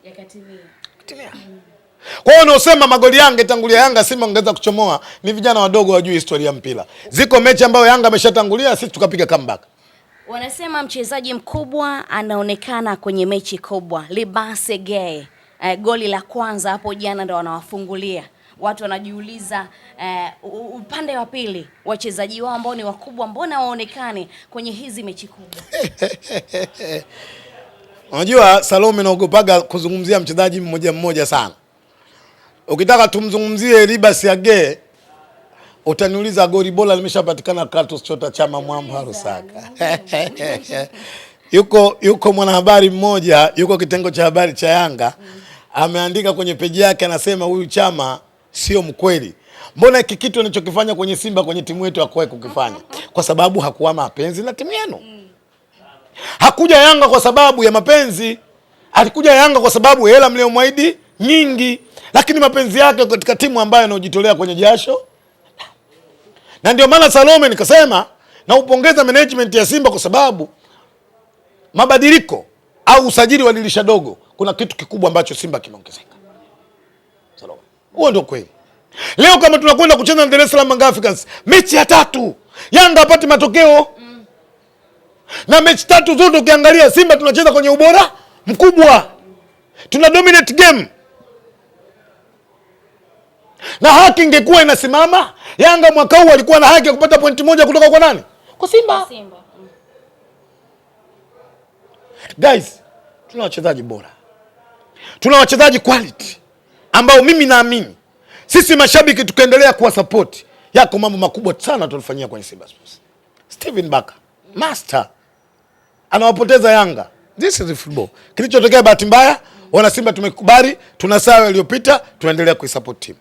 Yakatimia. Kwa hiyo unaosema magoli Yanga tangulia Yanga Simba ongeza kuchomoa ni vijana wadogo wajui historia mpira. Ziko mechi ambayo Yanga ameshatangulia sisi tukapiga comeback. Wanasema mchezaji mkubwa anaonekana kwenye mechi kubwa. Libase Gay. Goli la kwanza hapo jana ndo wanawafungulia. Watu wanajiuliza upande wa pili wachezaji wao ambao ni wakubwa mbona waonekane kwenye hizi mechi kubwa? Unajua Salome naogopaga kuzungumzia mchezaji mmoja mmoja sana. Ukitaka tumzungumzie Libase Gay utaniuliza goli bora limeshapatikana Kratos Chota Chama Mwamba Rusaka. Yuko mwanahabari mmoja, yuko kitengo cha habari cha Yanga, ameandika kwenye peji yake anasema huyu Chama sio mkweli. Mbona hiki kitu anachokifanya kwenye Simba kwenye timu yetu hakuwahi kukifanya? Kwa sababu hakuwa mapenzi na timu yenu. Hakuja Yanga kwa sababu ya mapenzi. Alikuja Yanga kwa sababu hela mliomwahidi nyingi, lakini mapenzi yake katika timu ambayo anajitolea kwenye jasho. Na ndio maana Salome nikasema na upongeza management ya Simba kwa sababu mabadiliko au usajili wa dirisha dogo kuna kitu kikubwa ambacho Simba kimeongezeka. Salome. Huo ndio kweli. Leo kama tunakwenda kucheza na Dar es Salaam Africans, mechi ya 3, Yanga hapati matokeo. Na mechi 3 zote ukiangalia Simba tunacheza kwenye ubora mkubwa. Tuna dominate game. Na haki ingekuwa inasimama, Yanga mwaka huu alikuwa na haki ya kupata pointi moja kutoka kwa nani? Kwa Simba. Guys, tuna wachezaji bora. Tuna wachezaji quality ambao mimi naamini sisi mashabiki tukaendelea kuwa support, yako mambo makubwa sana tulifanyia kwenye Simba Sports. Steven Baka, master, anawapoteza Yanga. This is football. Kilichotokea bahati mbaya, wana Simba tumekubali, tunasawa iliyopita, tunaendelea kuisupport team.